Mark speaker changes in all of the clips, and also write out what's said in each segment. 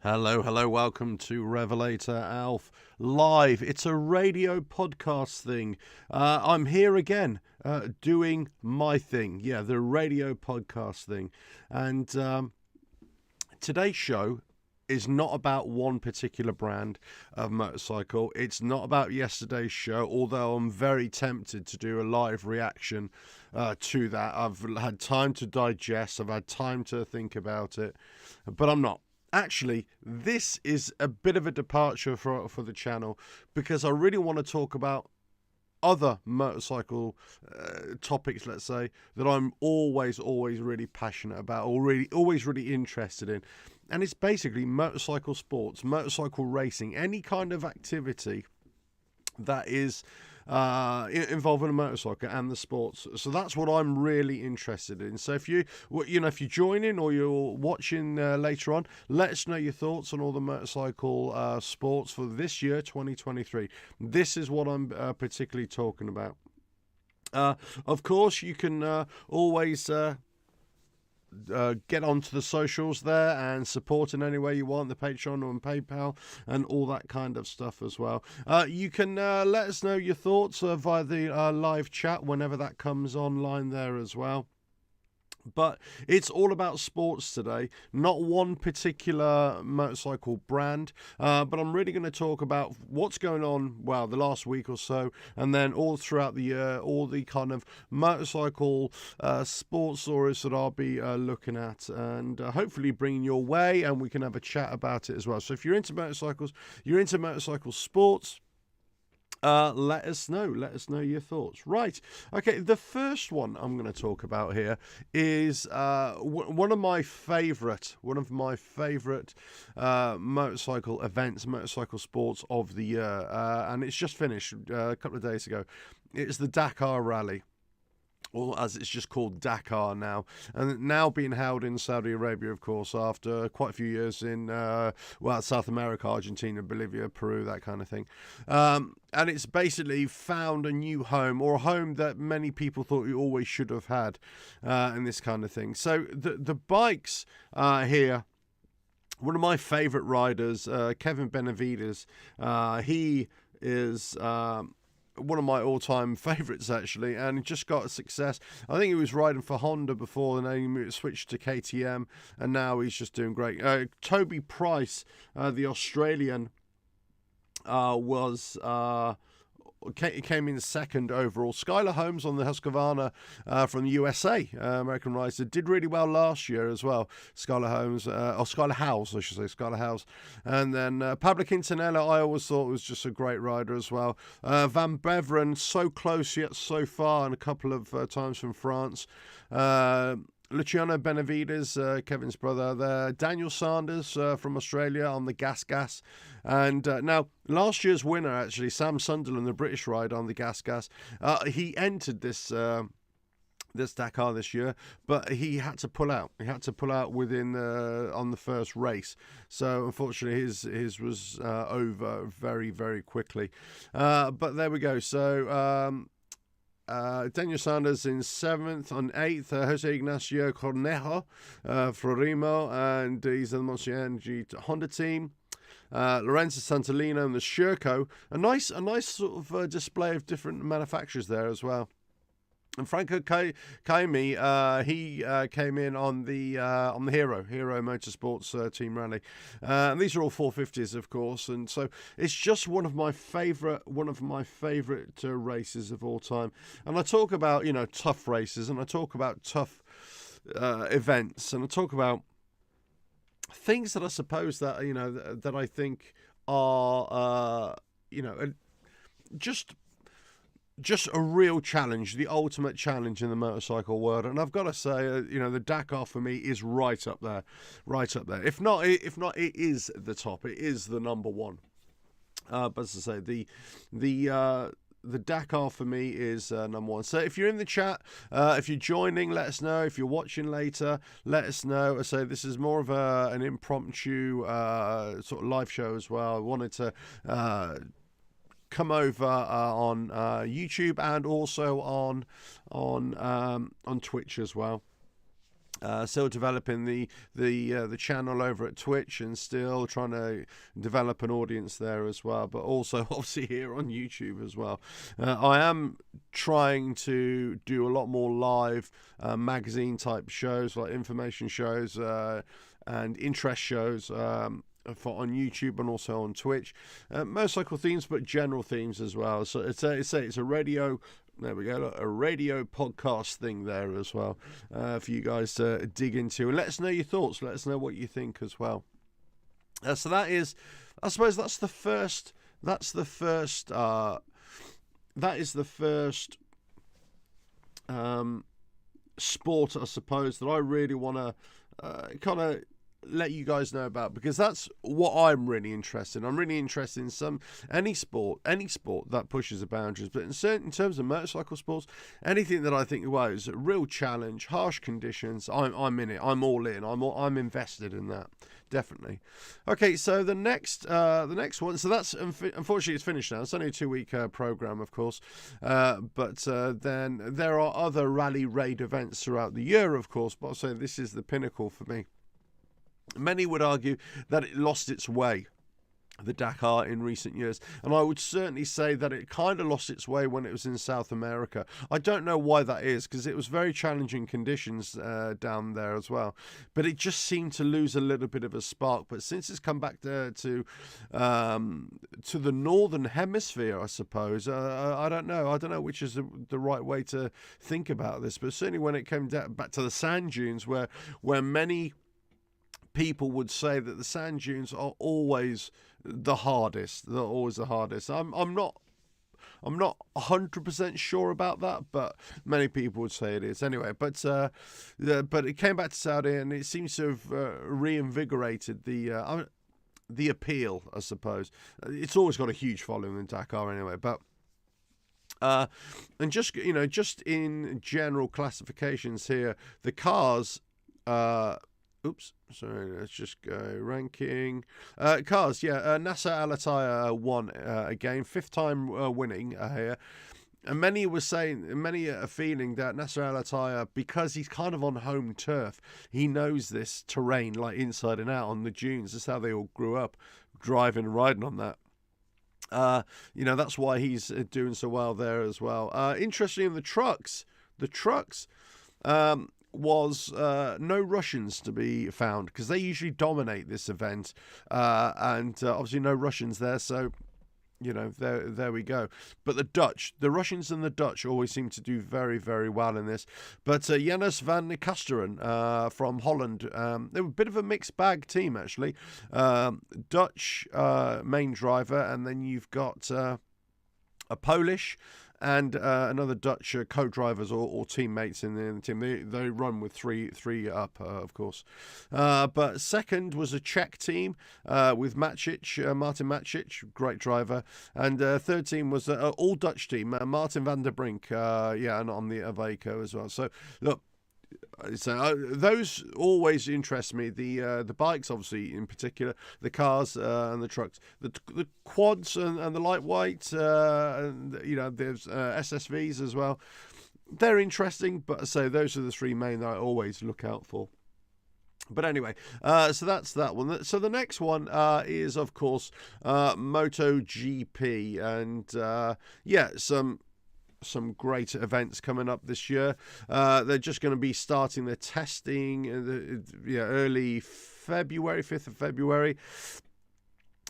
Speaker 1: Hello, hello, welcome to Revelator Alf Live. It's a radio podcast thing. I'm here again, doing my thing. Yeah, the radio podcast thing. And today's show is not about one particular brand of motorcycle. It's not about yesterday's show, although I'm very tempted to do a live reaction to that. I've had time to digest, I've had time to think about it, but I'm not. Actually, this is a bit of a departure for the channel because I really want to talk about other motorcycle topics, let's say, that I'm always really passionate about, or always really interested in. And it's basically motorcycle sports, motorcycle racing, any kind of activity that is involving a motorcycle and the sports. So that's what I'm really interested in. So if you join in or you're watching later on, let us know your thoughts on all the motorcycle sports for this year, 2023. This is what I'm particularly talking about. Of course, you can always get onto the socials there and support in any way you want, the Patreon and PayPal and all that kind of stuff as well. You can let us know your thoughts via the live chat whenever that comes online there as well. But it's all about sports today, not one particular motorcycle brand, but I'm really going to talk about what's going on, well, the last week or so, and then all throughout the year, all the kind of motorcycle sports stories that I'll be looking at and hopefully bringing your way, and we can have a chat about it as well. So if you're into motorcycles, you're into motorcycle sports, let us know your thoughts. Right, okay, the first one I'm going to talk about here is one of my favorite motorcycle events, motorcycle sports of the year, and it's just finished a couple of days ago. It's the Dakar Rally, or as it's just called, Dakar now, and now being held in Saudi Arabia, of course, after quite a few years in South America, Argentina, Bolivia, Peru, that kind of thing. And it's basically found a new home, or a home that many people thought you always should have had, and this kind of thing. So the bikes here, one of my favorite riders, Kevin Benavides, he is one of my all-time favourites, actually, and just got a success. I think he was riding for Honda before, and then he switched to KTM, and now he's just doing great. Toby Price, the Australian, came in second overall. Skylar Holmes on the Husqvarna from the USA, American rider, did really well last year as well. Skylar Holmes, or Skylar Howes, I should say, Skylar Howes. And then Pablo Quintanilla, I always thought was just a great rider as well. Van Beveren, so close yet so far, and a couple of times from France. Luciano Benavides, Kevin's brother there. Daniel Sanders from Australia on the Gas. And now, last year's winner, actually, Sam Sunderland, the British rider on the Gas. He entered this Dakar this year, but he had to pull out. He had to pull out on the first race. So unfortunately, his was over very, very quickly. But there we go. So Daniel Sanders in 7th. On 8th, Jose Ignacio Cornejo for Remo, and he's in the Monster Energy Honda team. Lorenzo Santolino and the Sherco. A nice sort of display of different manufacturers there as well. And Franco Kaimi, he came in on the Hero Motorsports team rally. And these are all 450s, of course, and so it's just one of my favorite races of all time. And I talk about tough races, and I talk about tough events, and I talk about things that I suppose that that I think are just a real challenge, the ultimate challenge in the motorcycle world. And I've got to say, the Dakar for me is right up there. If not, it is the top. It is the number one. But as I say, the Dakar for me is number one. So if you're in the chat, if you're joining, let us know. If you're watching later, let us know. I say this is more of an impromptu sort of live show as well. I wanted to come over on YouTube and also on Twitch as well. Still developing the channel over at Twitch, and still trying to develop an audience there as well, but also obviously here on YouTube as well. I am trying to do a lot more live magazine type shows, like information shows and interest shows on YouTube and also on Twitch. Motorcycle themes, but general themes as well. So it's a radio. There we go, a radio podcast thing there as well for you guys to dig into, and let us know your thoughts. Let us know what you think as well. So that is, I suppose that's the first. That is the first sport, I suppose, that I really want to kind of let you guys know about, because that's what I'm really interested in. I'm really interested in any sport that pushes the boundaries, but in terms of motorcycle sports, anything that I think, wow, is a real challenge, harsh conditions, I'm in it. I'm all in. I'm invested in that, definitely. Okay, so the next one. So that's, unfortunately, it's finished now. It's only a 2-week program, of course, but then there are other rally raid events throughout the year, of course. But I'll say this is the pinnacle for me. Many would argue that it lost its way, the Dakar, in recent years, and I would certainly say that it kind of lost its way when it was in South America. I don't know why that is, because it was very challenging conditions down there as well, but it just seemed to lose a little bit of a spark. But since it's come back to the northern hemisphere, I suppose, I don't know which is the right way to think about this, but certainly when it came back to the sand dunes, where many people would say that the sand dunes are always the hardest. They're always the hardest. I'm not 100% sure about that, but many people would say it is anyway. But it came back to Saudi, and it seems to have reinvigorated the appeal, I suppose. It's always got a huge following in Dakar anyway, but. And just in general classifications here, the cars. Oops, sorry, let's just go ranking. Cars, yeah, Nasser Al Attiyah won again, 5th time winning here. And many are feeling that Nasser Al Attiyah, because he's kind of on home turf, he knows this terrain like inside and out on the dunes. That's how they all grew up, driving and riding on that. That's why he's doing so well there as well. Interestingly, in the trucks, was no Russians to be found, because they usually dominate this event, and obviously no Russians there, so there we go. But the Russians and the Dutch always seem to do very, very well in this. But Janus van Kasteren from Holland, they were a bit of a mixed bag team, actually. Dutch main driver, and then you've got a Polish and another Dutch co-drivers or teammates in the team. They run with three up, of course. But second was a Czech team with Martin Macic, great driver. And third team was an all-Dutch team, Martin van der Brink, and on the Iveco as well. So, look, so those always interest me. The bikes, obviously, in particular, the cars and the trucks, the quads and the lightweight, and there's SSVs as well. They're interesting, but so those are the 3 main that I always look out for. But anyway, so that's that one. So the next one is, of course, MotoGP, and some great events coming up this year. They're just going to be starting their testing early February, 5th of February.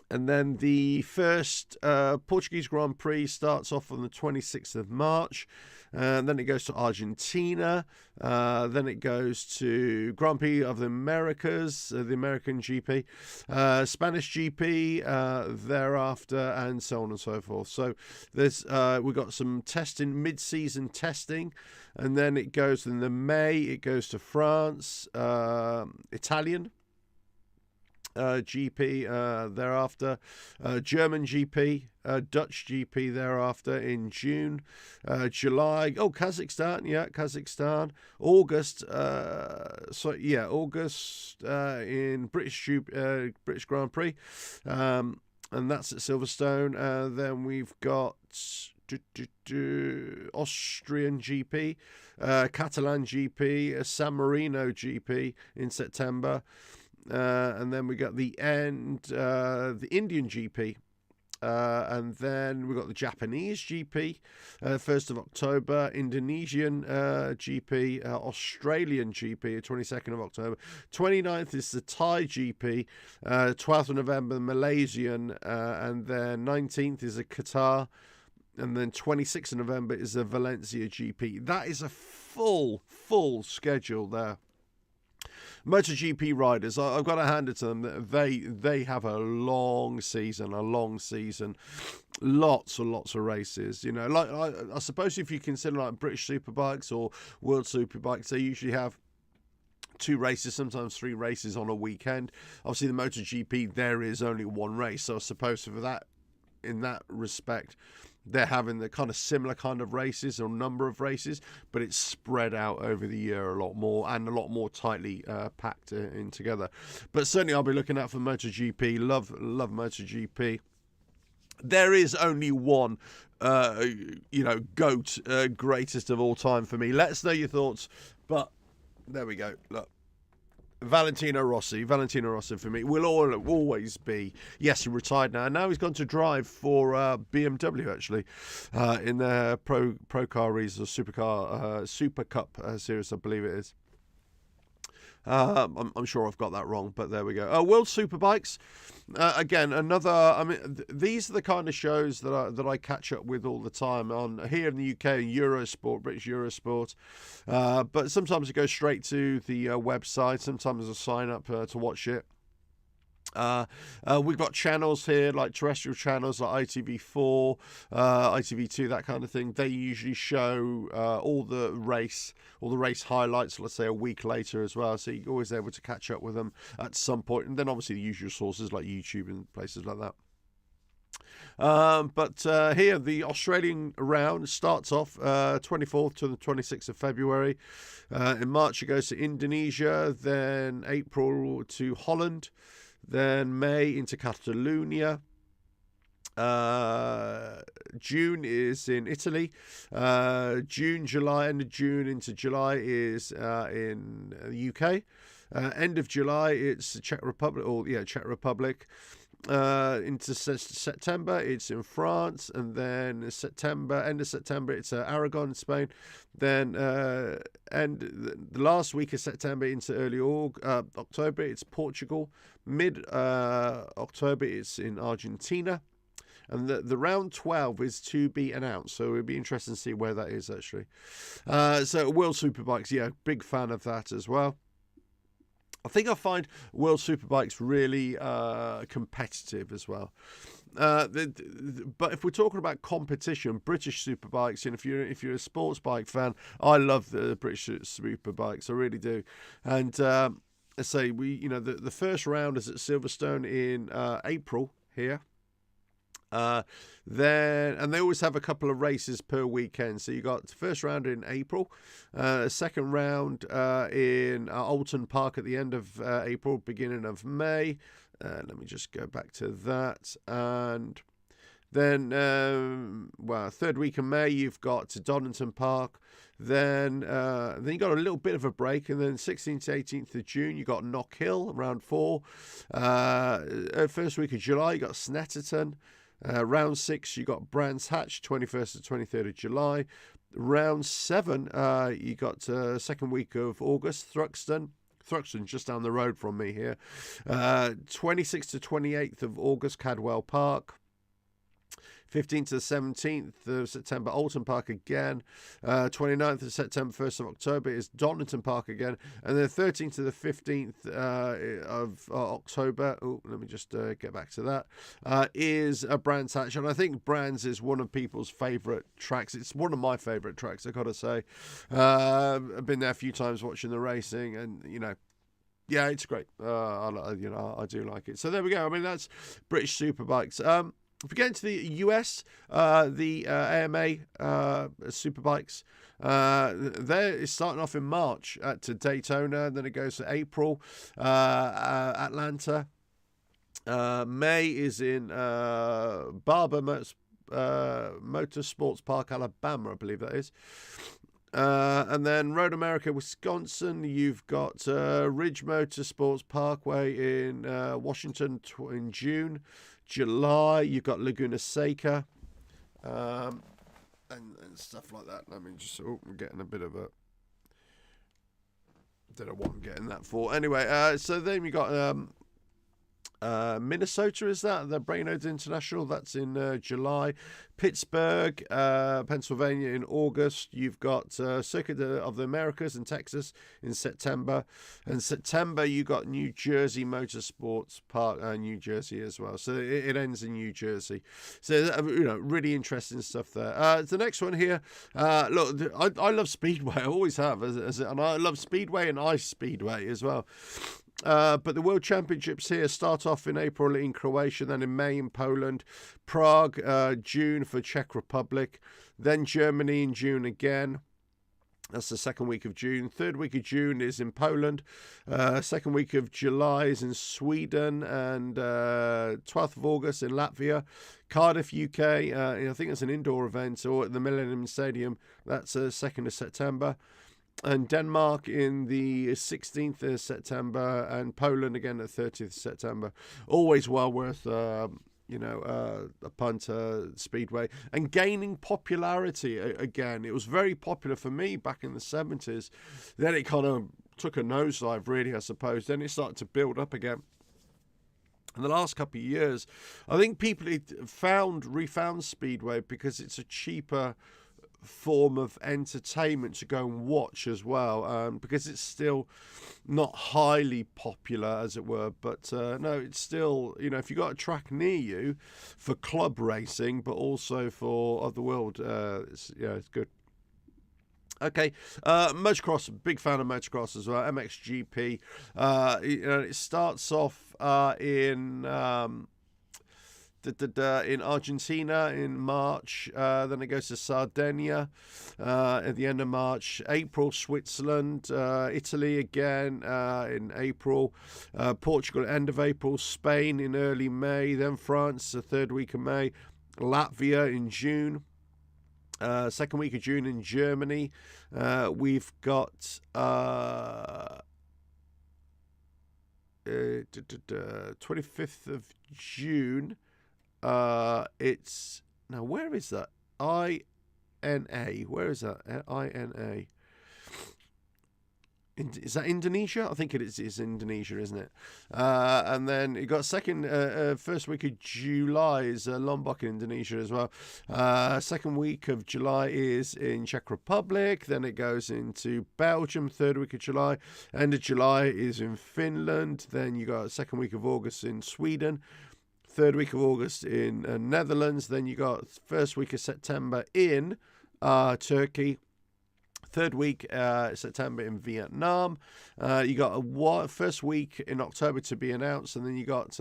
Speaker 1: And then the first Portuguese Grand Prix starts off on the 26th of March. And then it goes to Argentina. Then it goes to Grand Prix of the Americas, the American GP, Spanish GP thereafter, and so on and so forth. So we've got some testing, mid-season testing, and then it goes in the May. It goes to France, Italian GP thereafter, German GP, Dutch GP thereafter in June, July. Kazakhstan. August. August in British Grand Prix, and that's at Silverstone. Then we've got Austrian GP, Catalan GP, San Marino GP in September, and then we got the Indian GP. And then we've got the Japanese GP, 1st of October, Indonesian GP, Australian GP, 22nd of October. 29th is the Thai GP, 12th of November, the Malaysian, and then 19th is a Qatar, and then 26th of November is the Valencia GP. That is a full schedule there. MotoGP riders, I've got to hand it to them. They have a long season, lots and lots of races. You know, like I suppose if you consider like British Superbikes or World Superbikes, they usually have 2 races, sometimes 3 races on a weekend. Obviously, the MotoGP, there is only 1 race, so I suppose for that, in that respect, they're having the kind of similar kind of races or number of races, but it's spread out over the year a lot more and a lot more tightly packed in together. But certainly I'll be looking out for MotoGP. Love MotoGP. There is only one, GOAT, greatest of all time for me. Let us know your thoughts. But there we go. Look. Valentino Rossi for me will always be. Yes, he retired now. Now he's gone to drive for BMW actually in their pro car race or Super Cup series, I believe it is. I'm sure I've got that wrong, but there we go. World Superbikes, again, another. I mean, these are the kind of shows that I catch up with all the time on here in the UK, Eurosport, British Eurosport. But sometimes it goes straight to the website. Sometimes I sign up to watch it. We've got channels here like terrestrial channels like ITV4, ITV2, that kind of thing. They usually show all the race highlights, let's say a week later as well, so you're always able to catch up with them at some point. And then obviously the usual sources like YouTube and places like that. But here the Australian round starts off 24th to the 26th of February. In March it goes to Indonesia, then April to Holland, then May into Catalonia. June is in Italy. End of June into July is in the UK. End of July it's Czech Republic. Into September it's in France, and then end of September it's Aragon in Spain. Then the last week of September into early October it's Portugal. Mid October it's in Argentina. And the round 12 is to be announced, so it'll be interesting to see where that is actually. So World Superbikes, yeah, big fan of that as well. I think I find World Superbikes really competitive as well. But if we're talking about competition, British Superbikes, and if you're a sports bike fan, I love the British Superbikes, I really do. And let's say the first round is at Silverstone in April here. And they always have a couple of races per weekend. So you got the first round in April, second round in Alton Park at the end of April, beginning of May. Let me just go back to that. And then, third week in May, you've got Donington Park. Then you got a little bit of a break, and then 16th to 18th of June, you got Knockhill, round 4. First week of July, you got Snetterton. Round 6, you got Brands Hatch, 21st to 23rd of July. Round 7, you got second week of August, Thruxton just down the road from me here. 26th to 28th of August, Cadwell Park. 15th to the 17th of September, Alton Park again. 29th of September, 1st of October is Donington Park again. And then 13th to the 15th of October, let me just get back to that, is Brands Hatch. And I think Brands is one of people's favourite tracks. It's one of my favourite tracks, I've got to say. I've been there a few times watching the racing, and, yeah, it's great. I do like it. So there we go. I mean, that's British Superbikes. If we get into the US, the AMA Superbikes, they're starting off in March to Daytona, and then it goes to April, Atlanta. May is in Barber Motorsports Park, Alabama, I believe that is. And then Road America, Wisconsin. You've got Ridge Motorsports Parkway in Washington in June. July, you've got Laguna Seca. And stuff like that. I mean, just we're getting a bit of a... Don't know what I'm getting that for. Anyway, so then we got Minnesota, is that? The Brainerd International, that's in July. Pittsburgh, Pennsylvania in August. You've got Circuit of the Americas in Texas in September. And September, you got New Jersey Motorsports Park, New Jersey as well. So it ends in New Jersey. So, really interesting stuff there. The next one here, look, I love Speedway. I always have. And I love Speedway and Ice Speedway as well. But the World Championships here start off in April in Croatia, then in May in Poland, Prague, June for Czech Republic, then Germany in June again. That's the second week of June. Third week of June is in Poland. Second week of July is in Sweden, and 12th of August in Latvia. Cardiff, UK, I think it's an indoor event, or at the Millennium Stadium. That's 2nd of September. And Denmark in the 16th of September, and Poland again at 30th of September. Always well worth, a punter Speedway. And gaining popularity again. It was very popular for me back in the 70s. Then it kind of took a nosedive, really, I suppose. Then it started to build up again. In the last couple of years, I think people refound Speedway because it's a cheaper form of entertainment to go and watch as well, because it's still not highly popular, as it were, but no, it's still, if you've got a track near you for club racing, but also for other world, it's good. Okay, motocross, big fan of motocross as well. MXGP, it starts off in Argentina in March, then it goes to Sardinia at the end of March. April, Switzerland, Italy again in April, Portugal end of April, Spain in early May, then France the third week of May, Latvia in June. Second week of June in Germany. We've got 25th of June. It's now, where is that? INA. Where is that? INA. Is that Indonesia? I think it is Indonesia, isn't it? And then you got first week of July is Lombok in Indonesia as well. Second week of July is in Czech Republic. Then it goes into Belgium. Third week of July. End of July is in Finland. Then you got second week of August in Sweden. Third week of August in Netherlands. Then you got first week of September in Turkey. Third week September in Vietnam. You got first week in October to be announced, and then you got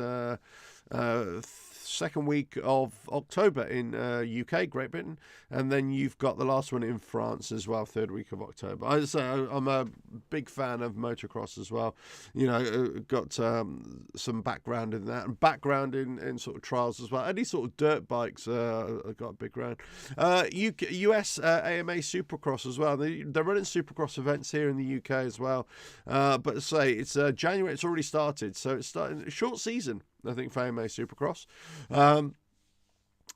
Speaker 1: second week of October in UK, Great Britain, and then you've got the last one in France as well, third week of October. I'm a big fan of motocross as well. Got some background in that, and background in sort of trials as well. Any sort of dirt bikes I've got a big ground. US AMA Supercross as well. They're running Supercross events here in the UK as well. But say it's January. It's already started, so it's starting a short season, I think, for AMA Supercross.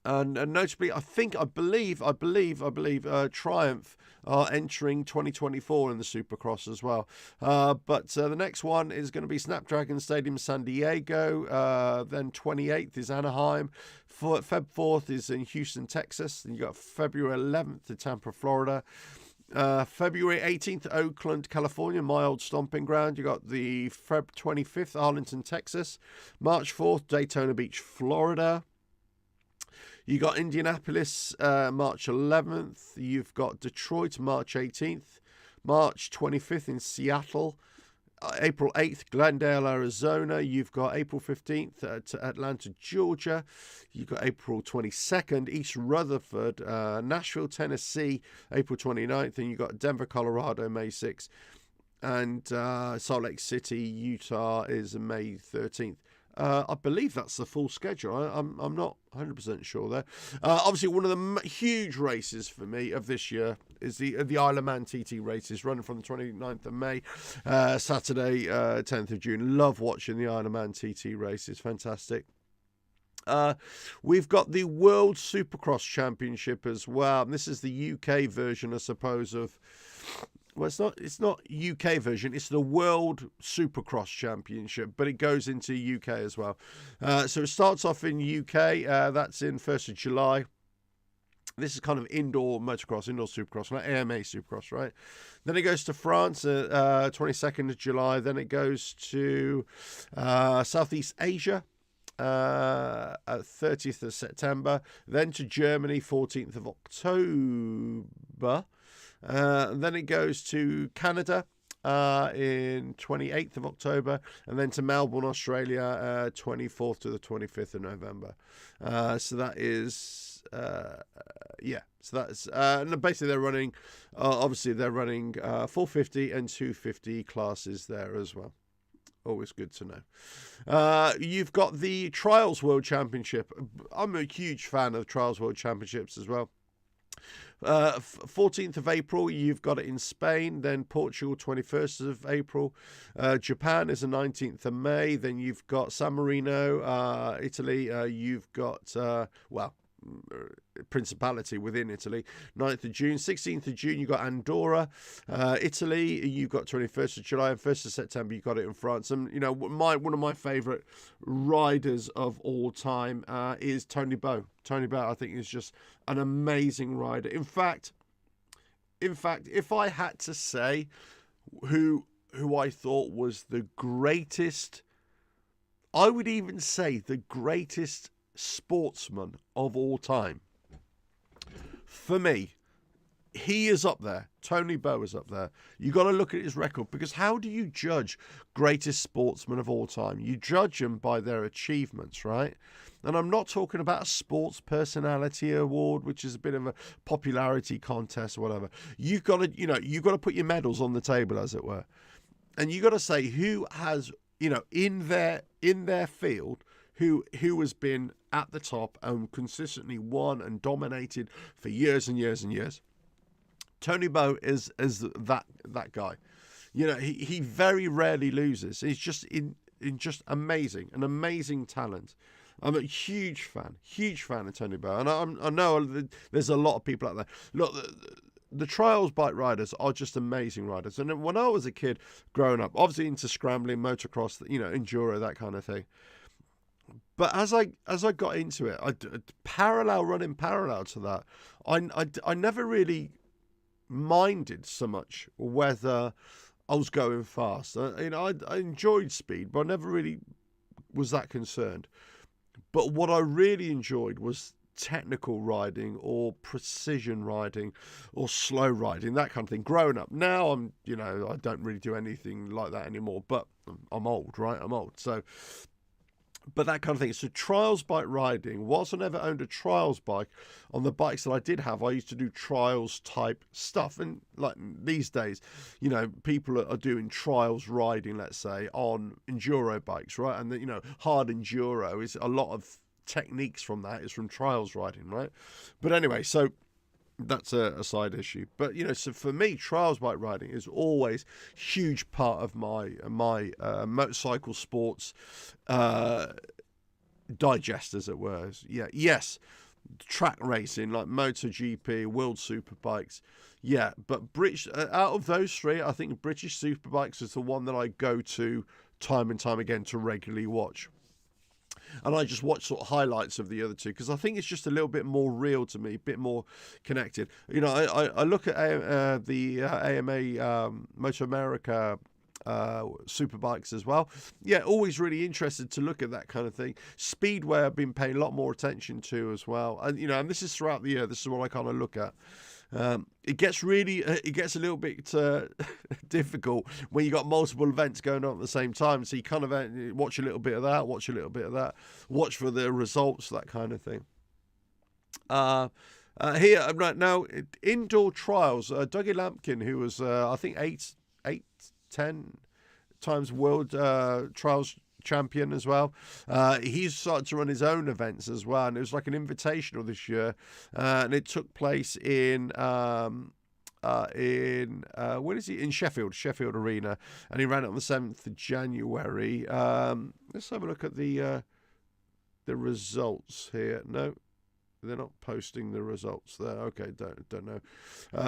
Speaker 1: And notably, I believe Triumph are entering 2024 in the Supercross as well. But the next one is going to be Snapdragon Stadium, San Diego. Then 28th is Anaheim. Feb 4th is in Houston, Texas. And you got February 11th to Tampa, Florida. February 18th, Oakland, California, my old stomping ground. You got the Feb 25th, Arlington, Texas. March 4th, Daytona Beach, Florida. You got Indianapolis, March 11th. You've got Detroit, March 18th. March 25th in Seattle. April 8th, Glendale, Arizona. You've got April 15th at Atlanta, Georgia. You've got April 22nd, East Rutherford, Nashville, Tennessee, April 29th. And you've got Denver, Colorado, May 6th. And Salt Lake City, Utah is May 13th. I believe that's the full schedule. I'm not 100% sure there. Obviously, one of the huge races for me of this year is the Isle of Man TT races, running from the 29th of May, Saturday, 10th of June. Love watching the Isle of Man TT races. Fantastic. We've got the World Supercross Championship as well. And this is the UK version, I suppose, of... Well, it's not UK version. It's the World Supercross Championship, but it goes into UK as well. So it starts off in UK. That's in 1st of July. This is kind of indoor motocross, indoor supercross, like AMA supercross, right? Then it goes to France, 22nd of July. Then it goes to Southeast Asia, 30th of September. Then to Germany, 14th of October. Then it goes to Canada in 28th of October, and then to Melbourne, Australia, 24th to the 25th of November. So that is, so that's, and basically they're running, obviously they're running 450 and 250 classes there as well. Always good to know. You've got the Trials World Championship. I'm a huge fan of the Trials World Championships as well. 14th of April, you've got it in Spain. Then Portugal, 21st of April. Japan is the 19th of May. Then you've got San Marino, Italy. You've got, Principality within Italy, 9th of June. 16th of June, you've got Andorra, Italy. You've got 21st of July, and 1st of September, you've got it in France. And, you know, one of my favourite riders of all time is Tony Bowe. Tony Bowe, I think, is just an amazing rider. In fact, if I had to say who I thought was the greatest, I would even say the greatest sportsman of all time, for me, he is up there. Tony Bowe is up there. You got to look at his record, because how do you judge greatest sportsmen of all time? You judge them by their achievements, right? And I'm not talking about a sports personality award, which is a bit of a popularity contest or whatever. You've got to put your medals on the table, as it were, and you got to say who has, in their field, who has been at the top and consistently won and dominated for years and years and years. Tony Bowe is that guy. He very rarely loses. He's just just amazing, an amazing talent. I'm a huge fan of Tony Bowe, and I know there's a lot of people out there. Look, the trials bike riders are just amazing riders. And when I was a kid growing up, obviously into scrambling, motocross, enduro, that kind of thing. But as I got into it, running parallel to that, I never really minded so much whether I was going fast. I enjoyed speed, but I never really was that concerned. But what I really enjoyed was technical riding, or precision riding, or slow riding, that kind of thing. Growing up, now I don't really do anything like that anymore. But I'm old, right? I'm old, so. But that kind of thing. So trials bike riding, whilst I never owned a trials bike, on the bikes that I did have, I used to do trials type stuff. And like these days, people are doing trials riding, let's say, on enduro bikes, right? And hard enduro is a lot of techniques from that is from trials riding, right? But anyway, so that's a side issue. But so for me, trials bike riding is always a huge part of my motorcycle sports digest, as it were. Yes, track racing like MotoGP, World Superbikes, but out of those three, I think British Superbikes is the one that I go to time and time again to regularly watch. And I just watch sort of highlights of the other two, because I think it's just a little bit more real to me, a bit more connected. I look at the AMA Moto America Superbikes as well. Always really interested to look at that kind of thing. Speedway I've been paying a lot more attention to as well. And and this is throughout the year. This is what I kind of look at. It gets a little bit difficult when you got multiple events going on at the same time. So you kind of watch a little bit of that, watch a little bit of that, watch for the results, that kind of thing. Here right now, indoor trials. Dougie Lampkin, who was I think 10 times world trials champion as well. He's started to run his own events as well, and it was like an invitational this year, and it took place in what is he in Sheffield Arena, and he ran it on the 7th of January. Let's have a look at the results here. No, they're not posting the results there. Okay, don't know.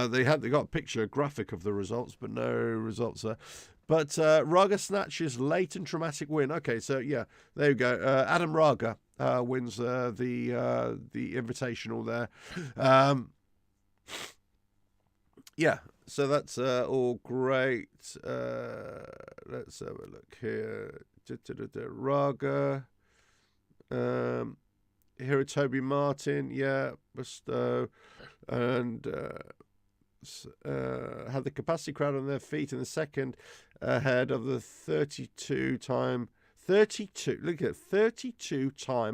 Speaker 1: They got a graphic of the results, but no results there. But Raga snatches late and traumatic win. Okay, so yeah, there you go. Adam Raga wins the invitational there. Yeah, so that's all great. Let's have a look here. Raga. Here are Toby Martin, yeah, Bristow, and had the capacity crowd on their feet in the second ahead of the 32-time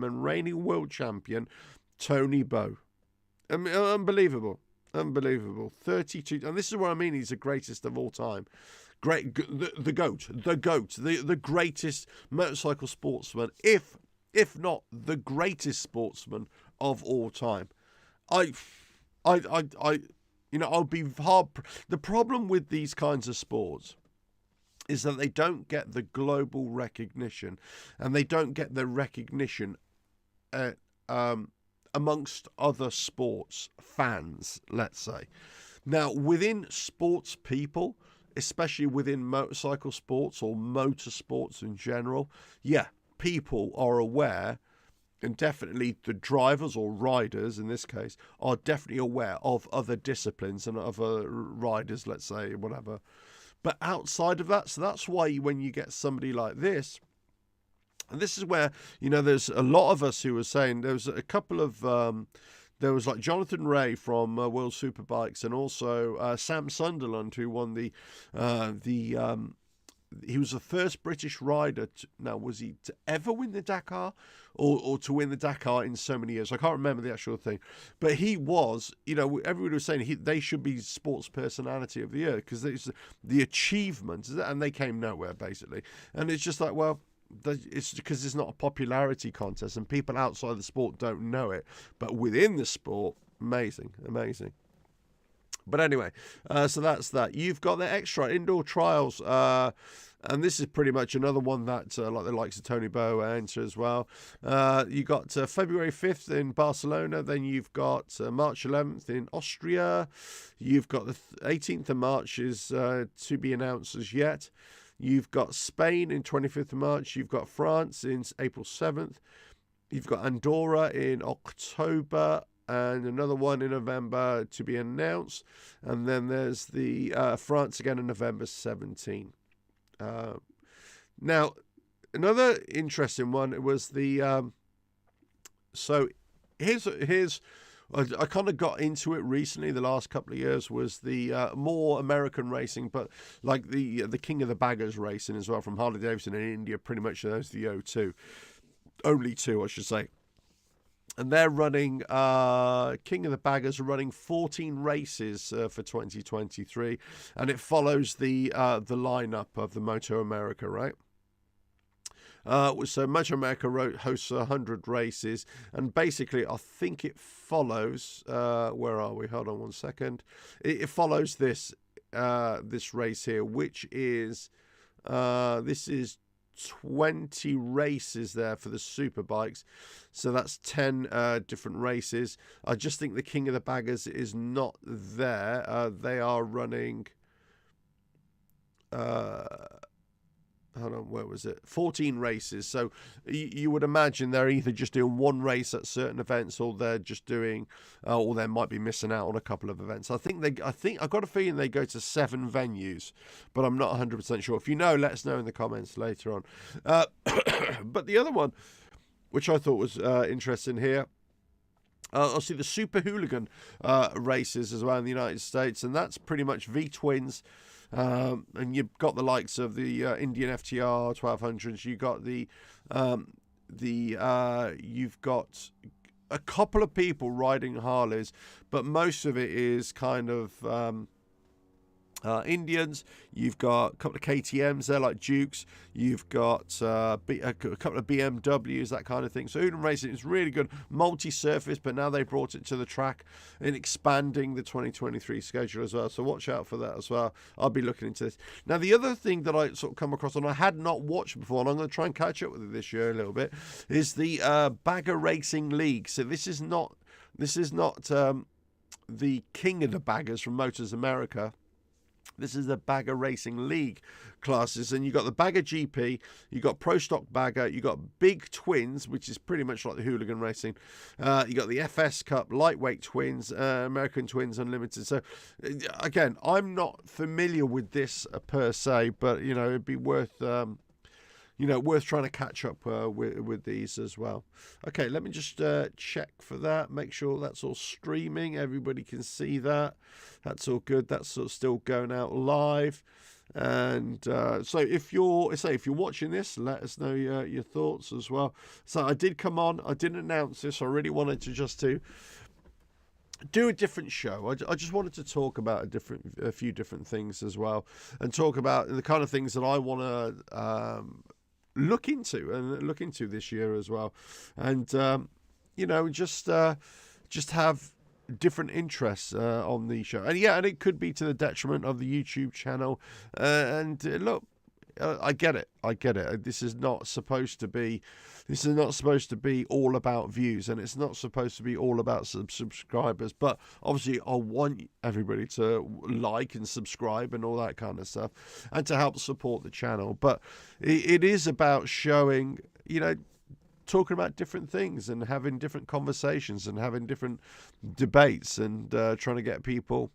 Speaker 1: and reigning world champion Tony Bowe. Unbelievable. 32, and this is what I mean. He's the greatest of all time. The GOAT, the greatest motorcycle sportsman, if not the greatest sportsman of all time. I'll be hard. The problem with these kinds of sports is that they don't get the global recognition, and they don't get the recognition amongst other sports fans, let's say. Now, within sports people, especially within motorcycle sports or motorsports in general, yeah, people are aware, and definitely the drivers or riders in this case are definitely aware of other disciplines and other riders, let's say, whatever. But outside of that, so that's why when you get somebody like this, and this is where, there's a lot of us who were saying, there was a couple of, there was like Jonathan Ray from World Superbikes, and also Sam Sunderland, who won he was the first British rider was he to ever win the Dakar or to win the Dakar in so many years? I can't remember the actual thing, but he was, everybody was saying they should be sports personality of the year because it's the achievement, and they came nowhere basically. And it's just like, well, it's because it's not a popularity contest and people outside the sport don't know it, but within the sport, amazing. But anyway, so that's that. You've got the extra indoor trials, and this is pretty much another one that, like the likes of Tony Bowe, enter as well. You got February 5th in Barcelona. Then you've got March 11th in Austria. You've got the 18th of March is to be announced as yet. You've got Spain in 25th of March. You've got France in April 7th. You've got Andorra in October, and another one in November to be announced. And then there's the France again in November 17. Now, another interesting one was the... so here's I kind of got into it recently, the last couple of years, was the more American racing, but like the King of the Baggers racing as well from Harley Davidson in India, pretty much those the O2. Only two, I should say. And they're running, King of the Baggers are running 14 races for 2023, and it follows the lineup of the Moto America, right? So Moto America hosts 100 races, and basically I think it follows, where are we? Hold on one second. It follows this race here, which is, this is 20 races there for the Superbikes. So that's 10 different races. I just think the King of the Baggers is not there. They are running... hold on, where was it? 14 races. So you would imagine they're either just doing one race at certain events, or they're just doing, or they might be missing out on a couple of events. I think I've got a feeling they go to 7 venues, but I'm not 100% sure. If you know, let us know in the comments later on. But the other one, which I thought was interesting here, I'll see the Super Hooligan races as well in the United States, and that's pretty much V-twins. And you've got the likes of the Indian FTR 1200s. You got you've got a couple of people riding Harleys, but most of it is kind of Indians, you've got a couple of KTMs there like Dukes, you've got a couple of BMWs, that kind of thing. So Unum Racing is really good, multi-surface, but now they brought it to the track and expanding the 2023 schedule as well. So watch out for that as well. I'll be looking into this. Now the other thing that I sort of come across and I had not watched before, and I'm going to try and catch up with it this year a little bit, is the Bagger Racing League. So this is not the king of the baggers from Motors America. This is the Bagger Racing League classes, and you got the Bagger GP, you got Pro Stock Bagger, you got Big Twins, which is pretty much like the Hooligan Racing. You got the FS Cup, Lightweight Twins, American Twins Unlimited. So again, I'm not familiar with this per se, but it'd be worth worth trying to catch up with these as well. Okay, let me just check for that, make sure that's all streaming, everybody can see that. That's all good. That's sort of still going out live. And so if you're watching this, let us know your thoughts as well. So I did come on, I didn't announce this, I really wanted to do a different show. I just wanted to talk about a few different things as well, and talk about the kind of things that I want to look into this year as well, and just have different interests on the show, and it could be to the detriment of the YouTube channel. Look, I get it. This is not supposed to be all about views, and it's not supposed to be all about subscribers. But obviously, I want everybody to like and subscribe and all that kind of stuff, and to help support the channel. But it is about showing, talking about different things and having different conversations and having different debates and trying to get people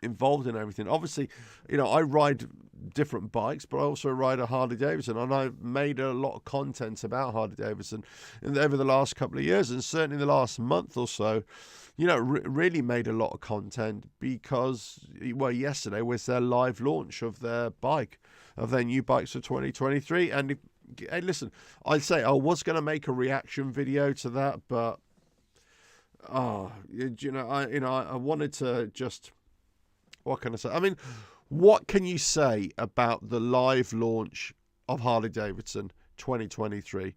Speaker 1: involved in everything. Obviously, I ride different bikes, but I also ride a Harley Davidson, and I've made a lot of content about Harley Davidson over the last couple of years, and certainly the last month or so, really made a lot of content because, yesterday was their live launch of their new bikes for 2023. And hey, listen, I'd say I was going to make a reaction video to that, but I wanted to just, what can I say? I mean, what can you say about the live launch of Harley Davidson 2023?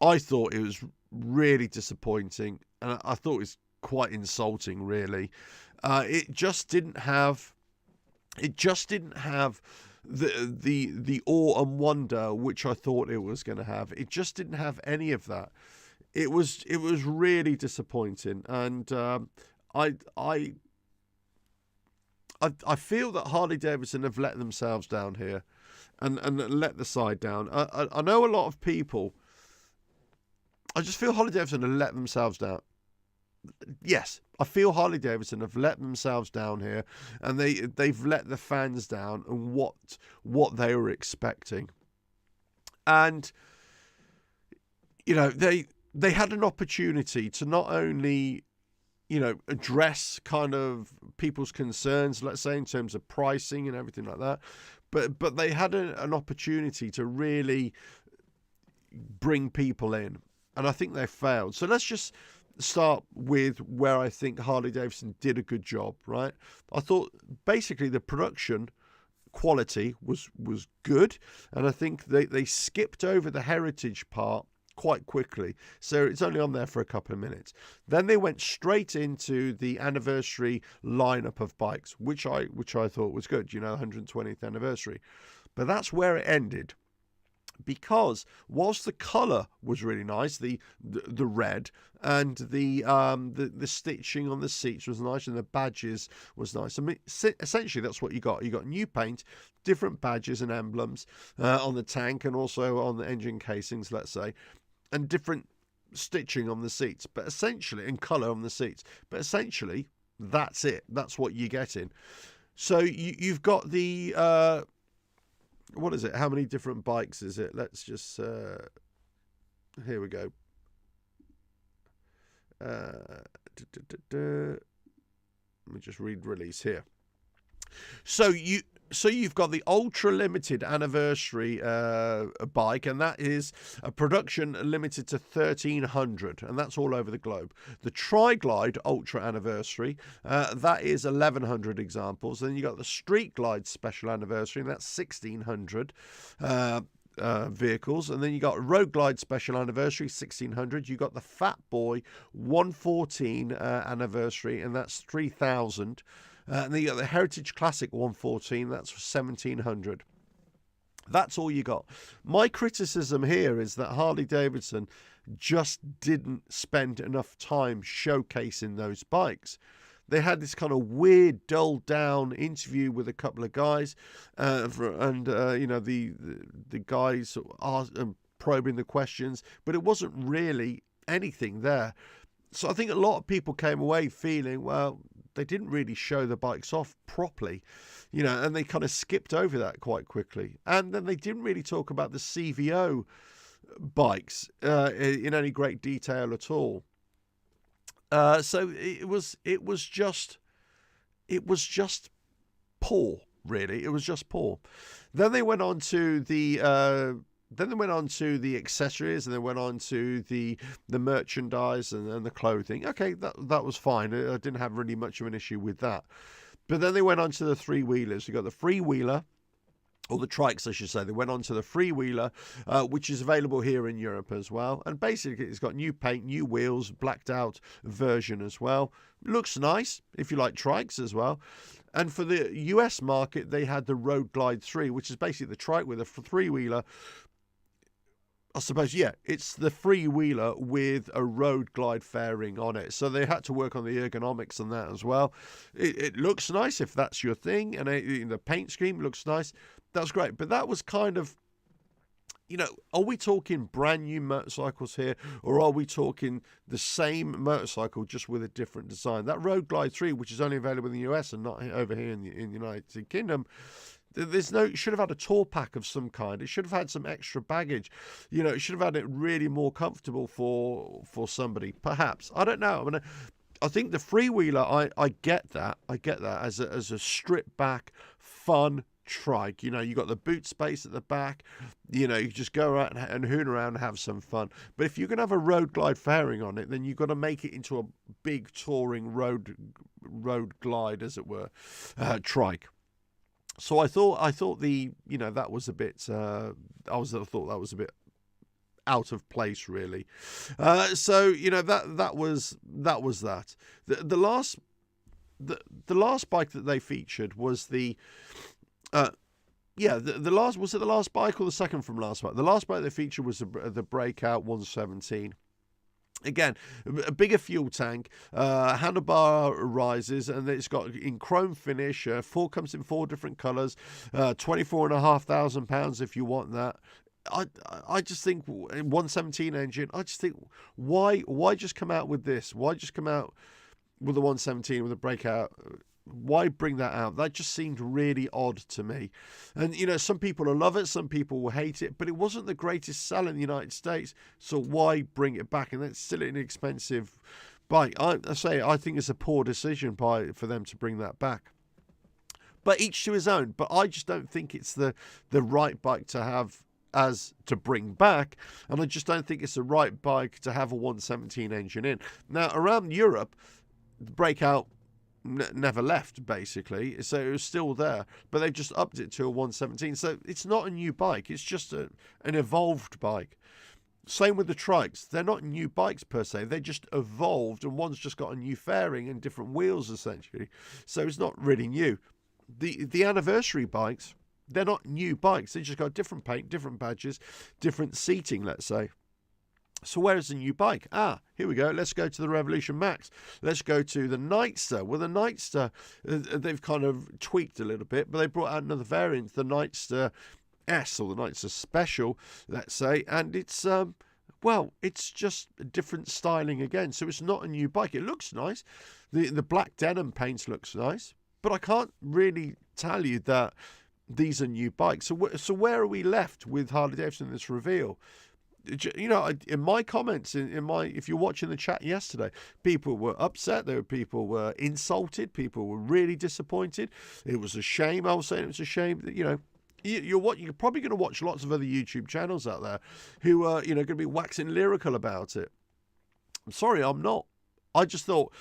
Speaker 1: I thought it was really disappointing, and I thought it was quite insulting, really. It just didn't have the awe and wonder which I thought it was going to have. It just didn't have any of that. It was really disappointing, and I feel that Harley Davidson have let themselves down here, and let the side down. I know a lot of people. I just feel Harley Davidson have let themselves down. Yes, I feel Harley Davidson have let themselves down here, and they've let the fans down and what they were expecting. And they had an opportunity to not only address kind of people's concerns, let's say, in terms of pricing and everything like that, but they had an opportunity to really bring people in, and I think they failed. So let's just start with where I think Harley Davidson did a good job, right? I thought basically the production quality was good, and I think they skipped over the heritage part quite quickly, so it's only on there for a couple of minutes. Then they went straight into the anniversary lineup of bikes, which I thought was good, 120th anniversary. But that's where it ended, because whilst the colour was really nice, the red, and the stitching on the seats was nice, and the badges was nice. I mean, essentially that's what you got. You got new paint, different badges and emblems on the tank, and also on the engine casings, let's say, and different stitching on the seats, but essentially, and colour on the seats. But essentially, that's it. That's what you're getting. So you've got the what is it? How many different bikes is it? Let's just here we go. Let me just read release here. So So you've got the ultra limited anniversary bike, and that is a production limited to 1,300, and that's all over the globe. The Tri-Glide ultra anniversary, that is 1,100 examples. Then you got the Street Glide special anniversary, and that's 1,600 vehicles. And then you got Road Glide special anniversary, 1,600. You got the Fat Boy 114 anniversary, and that's 3,000. And then you got the Heritage Classic 114, that's 1,700. That's all you got. My criticism here is that Harley-Davidson just didn't spend enough time showcasing those bikes. They had this kind of weird, dulled-down interview with a couple of guys, the guys are probing the questions, but it wasn't really anything there. So I think a lot of people came away feeling, well, they didn't really show the bikes off properly, and they kind of skipped over that quite quickly. And then they didn't really talk about the CVO bikes in any great detail at all. So it was just poor, really. It was just poor. Then they went on to the accessories, and they went on to the merchandise and the clothing. Okay, that was fine. I didn't have really much of an issue with that. But then they went on to the three-wheelers. You got the Freewheeler, or the trikes, I should say. They went on to the Freewheeler, which is available here in Europe as well. And basically, it's got new paint, new wheels, blacked out version as well. Looks nice if you like trikes as well. And for the US market, they had the Road Glide 3, which is basically the trike with a three-wheeler. I suppose, yeah, it's the Freewheeler with a Road Glide fairing on it. So they had to work on the ergonomics on that as well. It looks nice if that's your thing, and the paint scheme looks nice. That's great. But that was kind of, are we talking brand new motorcycles here, or are we talking the same motorcycle just with a different design? That Road Glide 3, which is only available in the US and not over here in the United Kingdom, it should have had a tour pack of some kind. It should have had some extra baggage. It should have had it really more comfortable for somebody. Perhaps, I don't know. I think the Freewheeler, I get that. I get that as a stripped back, fun trike. You got the boot space at the back. You just go around and hoon around and have some fun. But if you're going to have a Road Glide fairing on it, then you've got to make it into a big touring road glide, as it were, trike. So I thought that was a bit. I thought that was a bit out of place, really. So that was that. The last bike that they featured was the last, was it the last bike or the second from last bike? The last bike they featured was the Breakout 117. Again, a bigger fuel tank, handlebar rises, and it's got in chrome finish. Comes in 4 different colours, £24,500 if you want that. I just think 117 engine. I just think why just come out with this? Why just come out with the 117 with a Breakout? Why bring that out? That just seemed really odd to me. And, some people will love it, some people will hate it, but it wasn't the greatest seller in the United States, so why bring it back? And that's still an expensive bike. I think it's a poor decision for them to bring that back. But each to his own. But I just don't think it's the right bike to have to bring back, and I just don't think it's the right bike to have a 117 engine in. Now, around Europe, the Breakout never left, basically, so it was still there, but they've just upped it to a 117. So it's not a new bike, it's just an evolved bike. Same with the trikes. They're not new bikes per se, they just evolved, and one's just got a new fairing and different wheels essentially, so it's not really new. The anniversary bikes, they're not new bikes, they just got different paint, different badges, different seating, let's say. So where is the new bike? Here we go. Let's go to the Revolution Max. Let's go to the Nightster. Well, the Nightster, they've kind of tweaked a little bit, but they brought out another variant, the Nightster S, or the Nightster Special, let's say, and it's it's just a different styling again. So it's not a new bike. It looks nice. The black denim paint looks nice, but I can't really tell you that these are new bikes. So where are we left with Harley-Davidson in this reveal? you know, in my comments, in my, if you're watching the chat yesterday, people were upset. There were people were insulted. People were really disappointed. It was a shame. I was saying it was a shame that, you know, you're probably going to watch lots of other YouTube channels out there who are, you know, going to be waxing lyrical about it. I'm sorry, I'm not. I just thought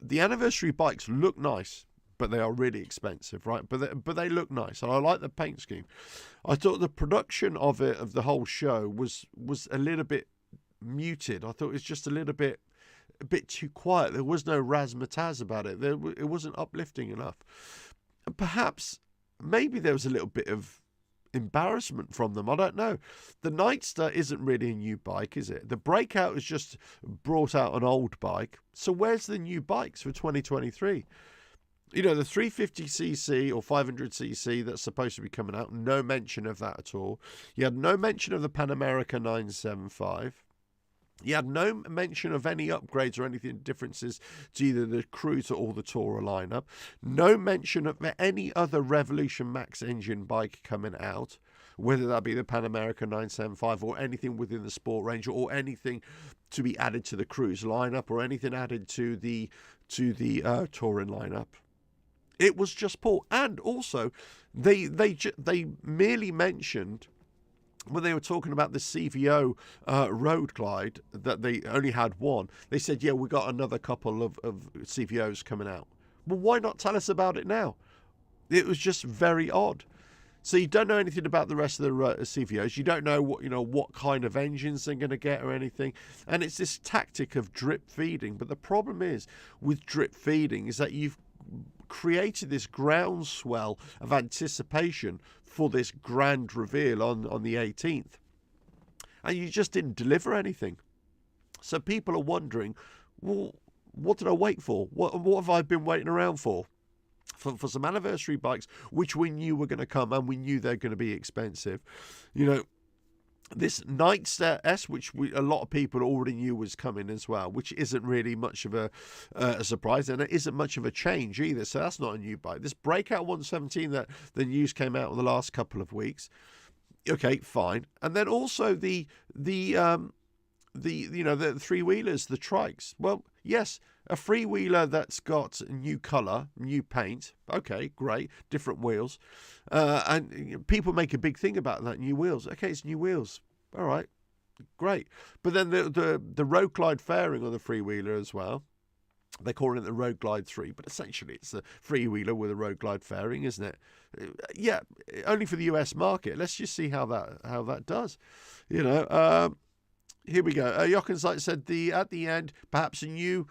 Speaker 1: the anniversary bikes look nice, but they are really expensive, right? But they look nice, and I like the paint scheme. I thought the production of the whole show was a little bit muted. I thought it was just a bit too quiet. There was no razzmatazz about it. It wasn't uplifting enough. And perhaps, maybe there was a little bit of embarrassment from them. I don't know. The Nightster isn't really a new bike, is it? The Breakout has just brought out an old bike. So where's the new bikes for 2023? You know, the 350cc or 500cc that's supposed to be coming out, no mention of that at all. You had no mention of the Pan America 975. You had no mention of any upgrades or anything differences to either the Cruiser or the Tourer lineup. No mention of any other Revolution Max engine bike coming out, whether that be the Pan America 975 or anything within the Sport range, or anything to be added to the Cruiser lineup, or anything added to the Touring lineup. It was just poor. And also, they merely mentioned, when they were talking about the CVO Road Glide, that they only had one. They said, yeah, we got another couple of CVOs coming out. Well, why not tell us about it now? It was just very odd. So you don't know anything about the rest of the CVOs. You don't know what kind of engines they're going to get or anything. And it's this tactic of drip feeding. But the problem is with drip feeding is that you've created this groundswell of anticipation for this grand reveal on the 18th, and you just didn't deliver anything. So people are wondering, well, what did I wait for? What have I been waiting around for some anniversary bikes, which we knew were going to come, and we knew they're going to be expensive. You know, this Nightster S, which a lot of people already knew was coming as well, which isn't really much of a surprise, and it isn't much of a change either, so that's not a new bike. This Breakout 117 that the news came out in the last couple of weeks, okay, fine. And then also the three-wheelers, the trikes. Well, yes, a three-wheeler that's got new colour, new paint. Okay, great, different wheels. And people make a big thing about that, new wheels. Okay, it's new wheels. All right, great. But then the Road Glide fairing on the three-wheeler as well. They're calling it the Road Glide 3, but essentially it's a three-wheeler with a Road Glide fairing, isn't it? Yeah, only for the US market. Let's just see how that does. You know, here we go. Jochen said at the end, perhaps a new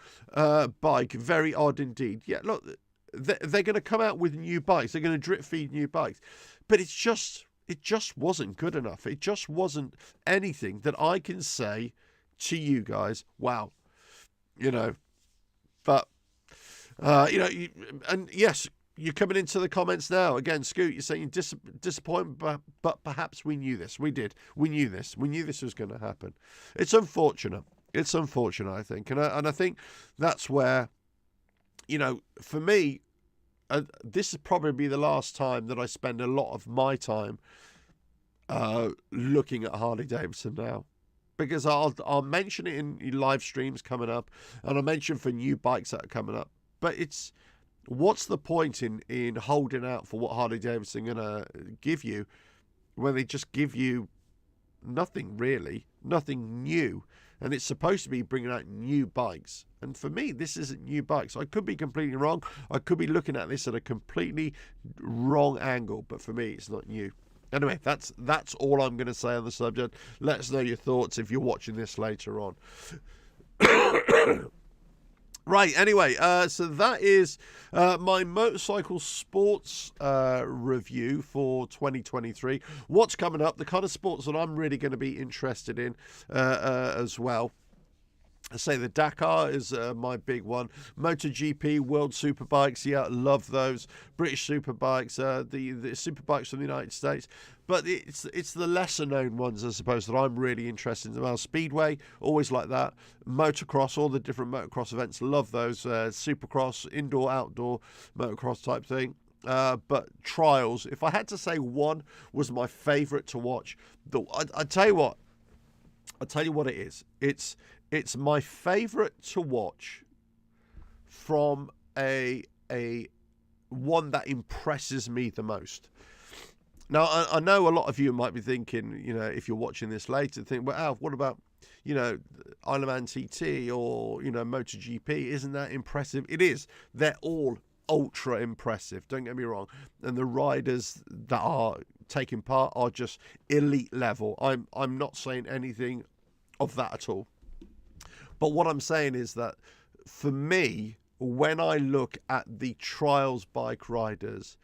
Speaker 1: bike. Very odd indeed. Yeah, look, they're going to come out with new bikes. They're going to drip feed new bikes, but it just wasn't good enough. It just wasn't anything that I can say to you guys. Wow, you know. But you know, and yes. You're coming into the comments now. Again, Scoot, you're saying disappointment, but perhaps we knew this. We did. We knew this. We knew this was going to happen. It's unfortunate. It's unfortunate, I think. And I think that's where, you know, for me, this is probably the last time that I spend a lot of my time looking at Harley Davidson now. Because I'll mention it in live streams coming up, and I'll mention for new bikes that are coming up. But what's the point in holding out for what Harley Davidson going to give you when they just give you nothing really, nothing new? And it's supposed to be bringing out new bikes. And for me, this isn't new bikes. I could be completely wrong. I could be looking at this at a completely wrong angle. But for me, it's not new. Anyway, that's all I'm going to say on the subject. Let us know your thoughts if you're watching this later on. Right, anyway, so that is my motorcycle sports review for 2023. What's coming up, the kind of sports that I'm really going to be interested in as well. I say the Dakar is my big one. MotoGP, World Superbikes, yeah, love those. British Superbikes, the Superbikes from the United States. But it's the lesser known ones, I suppose, that I'm really interested in. Well, Speedway, always like that. Motocross, all the different motocross events, love those. Supercross, indoor, outdoor motocross type thing. But trials, if I had to say one was my favourite to watch, I'd tell you what, I'll tell you what it is. It's my favourite to watch from a one that impresses me the most. Now, I know a lot of you might be thinking, if you're watching this later, think, well, Alf, what about, Isle of Man TT or, MotoGP? Isn't that impressive? It is. They're all ultra impressive. Don't get me wrong. And the riders that are taking part are just elite level. I'm not saying anything of that at all. But what I'm saying is that for me, when I look at the trials bike riders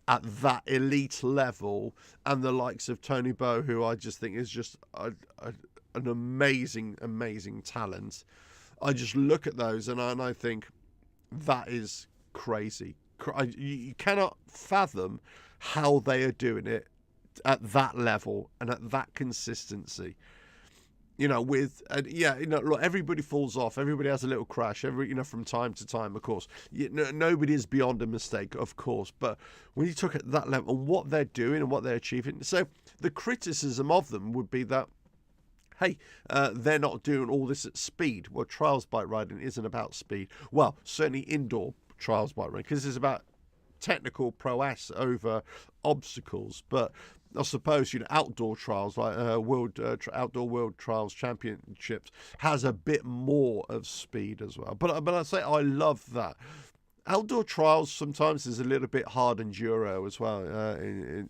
Speaker 1: at that elite level and the likes of Tony Bow, who I just think is just an amazing talent, I just look at those and I think that is crazy. You cannot fathom how they are doing it at that level and at that consistency. Look, everybody falls off. Everybody has a little crash. From time to time, of course. Nobody is beyond a mistake, of course. But when you talk at that level and what they're doing and what they're achieving, so the criticism of them would be that, hey, they're not doing all this at speed. Well, trials bike riding isn't about speed. Well, certainly indoor trials bike riding, because it's about technical prowess over obstacles. But I suppose outdoor trials like outdoor world trials championships has a bit more of speed as well. But I say I love that. Outdoor trials sometimes is a little bit hard enduro as well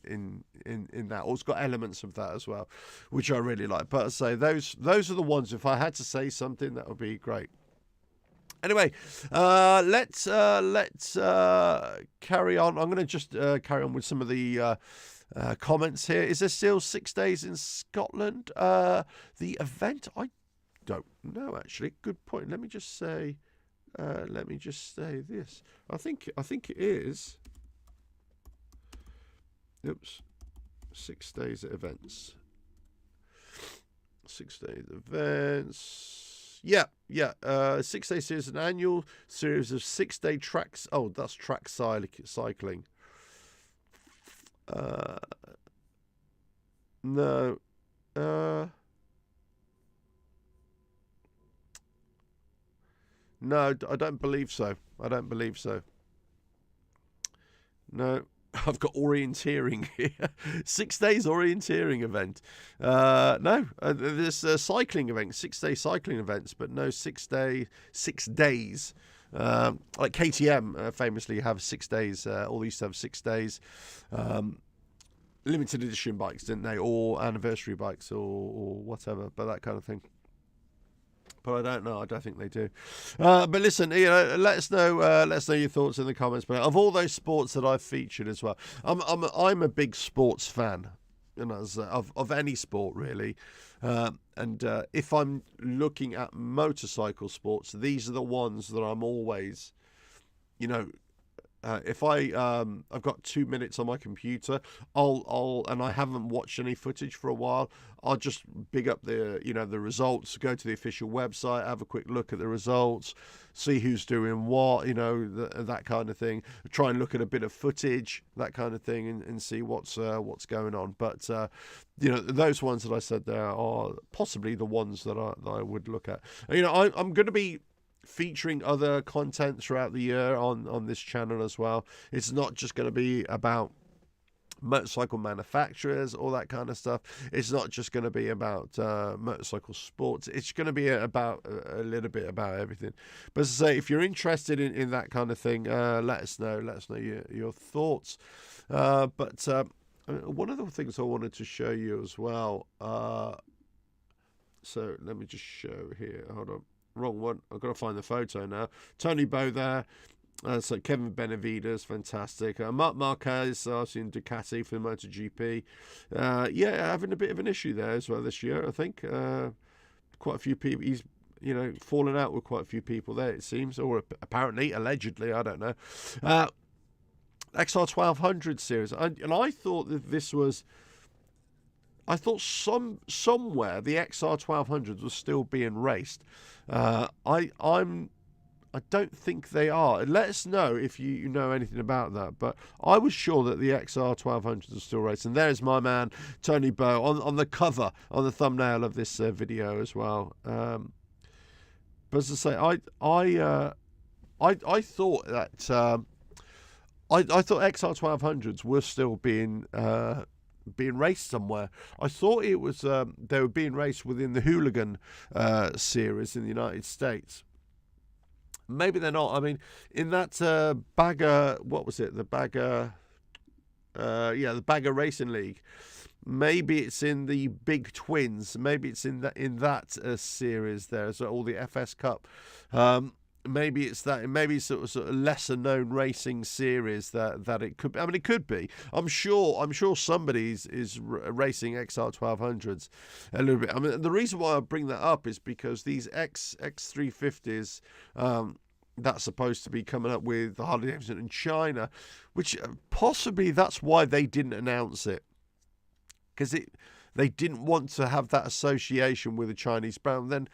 Speaker 1: in that. Or it's got elements of that as well, which I really like. But I say those are the ones. If I had to say something, that would be great. Anyway, let's carry on. I'm going to just carry on with some of the comments here. Is there still 6 days in Scotland? The event, I don't know actually. Good point. Let me just say this. I think it is. Oops. 6 days at events. 6 days events. Yeah. 6 day series, an annual series of 6 day tracks. Oh, that's track cycling. No. No, I don't believe so. No, I've got orienteering here. 6 days orienteering event. No, there's a cycling event, 6 day cycling events, but no 6 days. Like KTM famously have 6 days. All used to have 6 days. Limited edition bikes, didn't they? Or anniversary bikes or whatever, but that kind of thing. But I don't know. I don't think they do. But listen, let us know. Let us know your thoughts in the comments. But of all those sports that I've featured as well, I'm a big sports fan, of any sport really. And if I'm looking at motorcycle sports, these are the ones that I'm always, if I've got 2 minutes on my computer, and I haven't watched any footage for a while, I'll just big up the results, go to the official website, have a quick look at the results, see who's doing what, that kind of thing. Try and look at a bit of footage, that kind of thing, and see what's going on. But those ones that I said there are possibly the ones that I would look at. I'm going to be featuring other content throughout the year on this channel as well. It's not just going to be about motorcycle manufacturers, all that kind of stuff. It's not just going to be about motorcycle sports. It's going to be about a little bit about everything. But as I say, if you're interested in that kind of thing, let us know. Let us know your thoughts. But one of the things I wanted to show you as well. So let me just show here. Hold on. Wrong one. I've got to find the photo now. Tony Bow there. So Kevin Benavides, fantastic. Marc Marquez, I've seen Ducati for the MotoGP. Having a bit of an issue there as well this year, I think. Quite a few people. He's, fallen out with quite a few people there, it seems. Or apparently, allegedly, I don't know. XR1200 series. And I thought that this was... I thought somewhere the XR1200 was still being raced. I'm I don't think they are. Let us know if you know anything about that. But I was sure that the XR1200s are still racing. There's my man Tony Bow on the cover, on the thumbnail of this video as well. But as I say, I thought that I thought XR1200s were still being raced somewhere. I thought it was they were being raced within the Hooligan series in the United States. Maybe they're not. I mean, in that Bagger, what was it? The Bagger, the Bagger Racing League. Maybe it's in the Big Twins. Maybe it's in that series there. So all the FS Cup. Maybe it's that. Maybe it's sort of lesser known racing series that it could be. I mean, it could be. I'm sure somebody is racing XR1200s a little bit. I mean, the reason why I bring that up is because these X350s. That's supposed to be coming up with the Harley Davidson in China, which possibly that's why they didn't announce it, because they didn't want to have that association with a Chinese brand. Then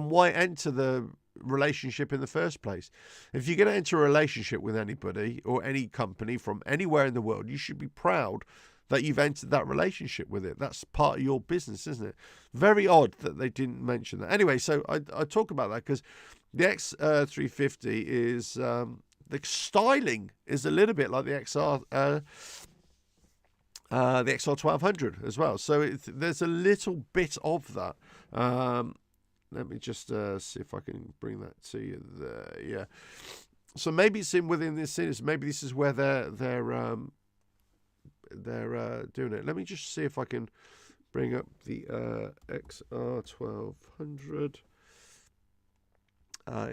Speaker 1: why enter the relationship in the first place? If you're going to enter a relationship with anybody or any company from anywhere in the world, you should be proud that you've entered that relationship with it. That's part of your business, isn't it? Very odd that they didn't mention that. Anyway, so I talk about that because the X350 is the styling is a little bit like the XR1200 as well. So there's a little bit of that. Let me just see if I can bring that to you there. Yeah. So maybe it's within this series. Maybe this is where they're doing it. Let me just see if I can bring up the XR1200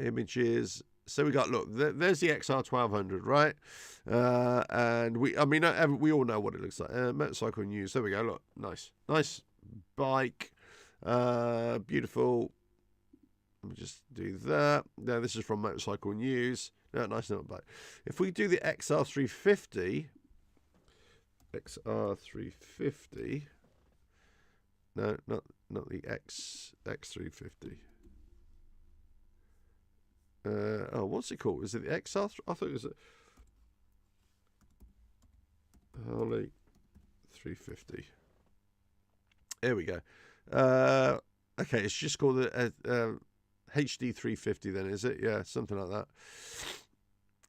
Speaker 1: images. So we got, look, there's the XR1200, right? And we all know what it looks like. Motorcycle News. There we go. Look, nice bike, beautiful. Let me just do that. Now this is from Motorcycle News. Yeah, nice little bike. If we do the XR350. No, not the X350. What's it called? Is it the XR? I thought it was a Harley 350. There we go. Okay, it's just called the HD 350 then, is it? Yeah, something like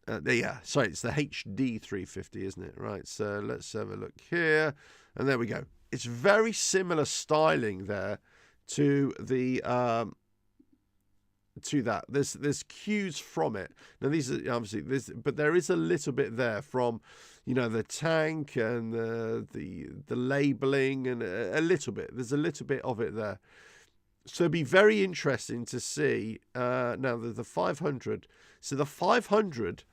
Speaker 1: that. Yeah, sorry, it's the HD 350, isn't it? Right, so let's have a look here. And there we go. It's very similar styling there to the that. There's cues from it. Now these are obviously but there is a little bit there from, the tank and the labeling and a little bit. There's a little bit of it there. So it'd be very interesting to see now the 500. So the 500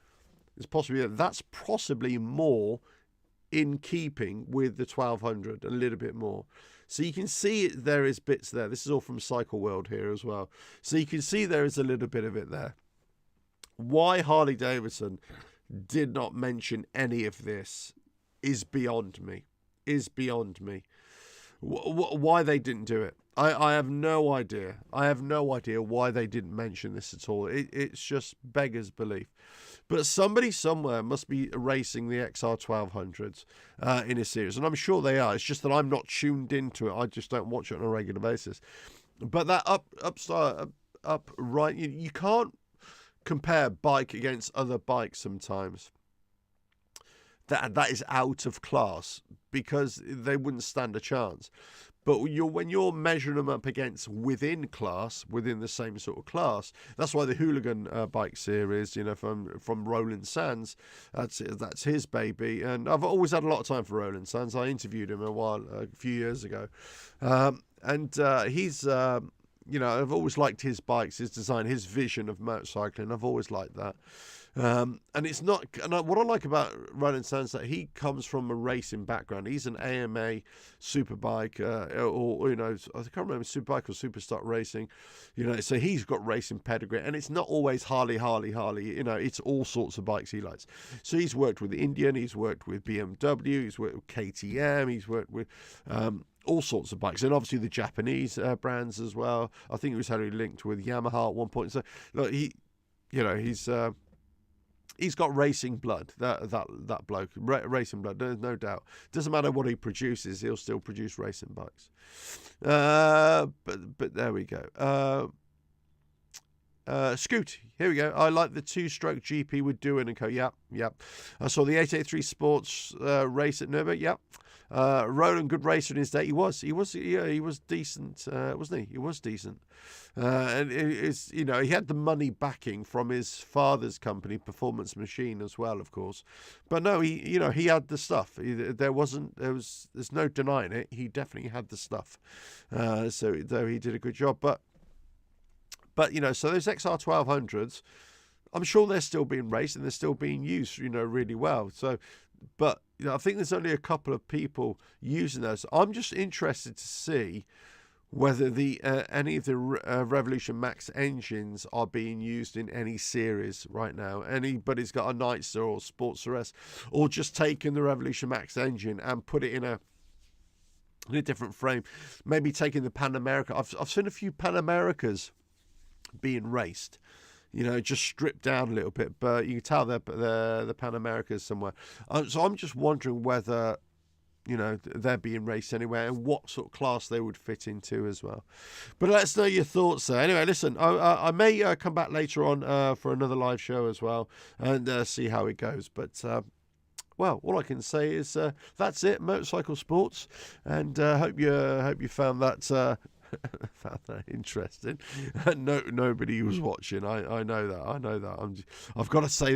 Speaker 1: is possibly more in keeping with the 1200, a little bit more. So you can see there is bits there. This is all from Cycle World here as well. So you can see there is a little bit of it there. Why Harley Davidson did not mention any of this is beyond me. Why they didn't do it. I have no idea. I have no idea why they didn't mention this at all. It's just beggars belief. But somebody somewhere must be racing the XR1200s in a series. And I'm sure they are. It's just that I'm not tuned into it. I just don't watch it on a regular basis. But that up right, you can't compare bike against other bikes sometimes. That is out of class because they wouldn't stand a chance. But when you're measuring them up against within the same sort of class, that's why the Hooligan bike series, from Roland Sands, that's his baby. And I've always had a lot of time for Roland Sands. I interviewed him a few years ago, and he's I've always liked his bikes, his design, his vision of motorcycling. I've always liked that. And it's not. And what I like about Roland Sands is that he comes from a racing background. He's an AMA superbike, or I can't remember superbike or superstock racing. So he's got racing pedigree, and it's not always Harley. It's all sorts of bikes he likes. So he's worked with Indian, he's worked with BMW, he's worked with KTM, he's worked with all sorts of bikes, and obviously the Japanese brands as well. I think he was heavily linked with Yamaha at one point. So look, you know, he's got racing blood. That bloke, racing blood. There's no doubt. Doesn't matter what he produces, he'll still produce racing bikes. But there we go. Scoot, here we go. I like the 2-stroke GP with Doohan and Co. Yep. I saw the 883 Sports race at Nürburgring. Yep. Roland, good racer in his day. He was decent, wasn't he? He was decent. And it's, you know, he had the money backing from his father's company, Performance Machine, as well, of course. But no, he had the stuff. There's no denying it. He definitely had the stuff. So though he did a good job, but you know, so those XR1200s, I'm sure they're still being raced and they're still being used, you know, really well. So, but you know, I think there's only a couple of people using those. I'm just interested to see whether any of the Revolution Max engines are being used in any series right now. Anybody's got a Nightster or Sportster S, or just taken the Revolution Max engine and put it in a different frame. Maybe taking the Pan America. I've seen a few Pan Americas being raced, you know, just stripped down a little bit, but you can tell they're the Pan Americas somewhere. So I'm just wondering whether, you know, they're being raced anywhere and what sort of class they would fit into as well. But let us know your thoughts there. Anyway, listen, I may come back later on for another live show as well and see how it goes. But well, all I can say is that's it, motorcycle sports, and hope you found that. Found that interesting. Nobody was watching. I know that. I've got to say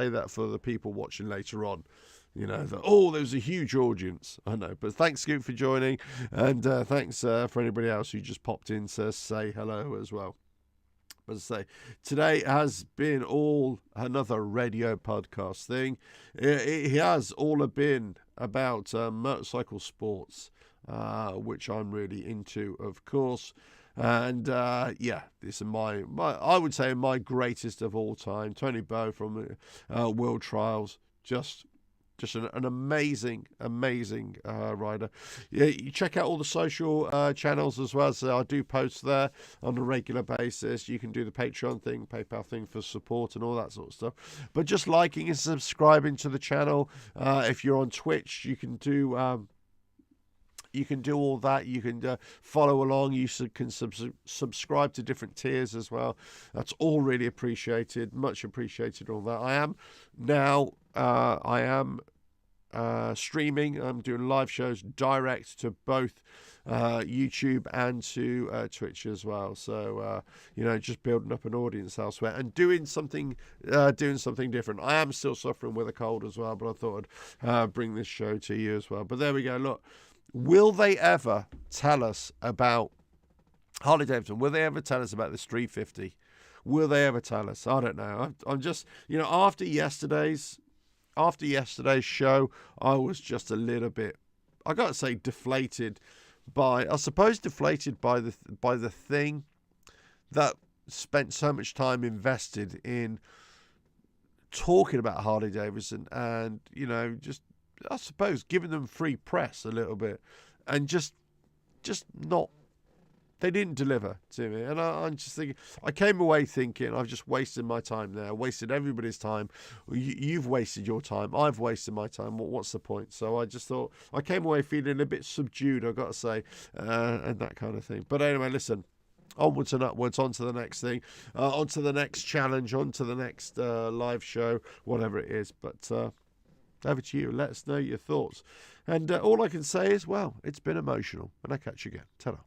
Speaker 1: that for the people watching later on. You know, there's a huge audience. I know, but thanks, Scoot, for joining, and thanks for anybody else who just popped in to say hello as well. As I say, today has been all another radio podcast thing. It has all been about motorcycle sports, which I'm really into, of course. And this is my I would say my greatest of all time. Tony Bow from World Trials, just an amazing rider. Yeah, you check out all the social channels as well. So I do post there on a regular basis. You can do the Patreon thing, PayPal thing for support and all that sort of stuff. But just liking and subscribing to the channel. If you're on Twitch, you can do all that. You can follow along. You can subscribe to different tiers as well. That's all really appreciated. Much appreciated, all that. I am now streaming. I'm doing live shows direct to both YouTube and to Twitch as well. So, just building up an audience elsewhere and doing something different. I am still suffering with a cold as well, but I thought I'd bring this show to you as well. But there we go. Look. Will they ever tell us about Harley Davidson? Will they ever tell us about this 350? Will they ever tell us? I don't know. I'm just, after yesterday's show, I was just a little bit, I got to say, deflated by the thing that spent so much time invested in talking about Harley Davidson and, just, I suppose, giving them free press a little bit, and just not. They didn't deliver to me, and I'm just thinking. I came away thinking I've just wasted my time there, wasted everybody's time. You've wasted your time. I've wasted my time. What's the point? So I just thought I came away feeling a bit subdued. I've got to say, and that kind of thing. But anyway, listen. Onwards and upwards, on to the next thing, on to the next challenge, on to the next live show, whatever it is. But over to you. Let us know your thoughts. And all I can say is, well, it's been emotional. And I'll catch you again. Ta-ra.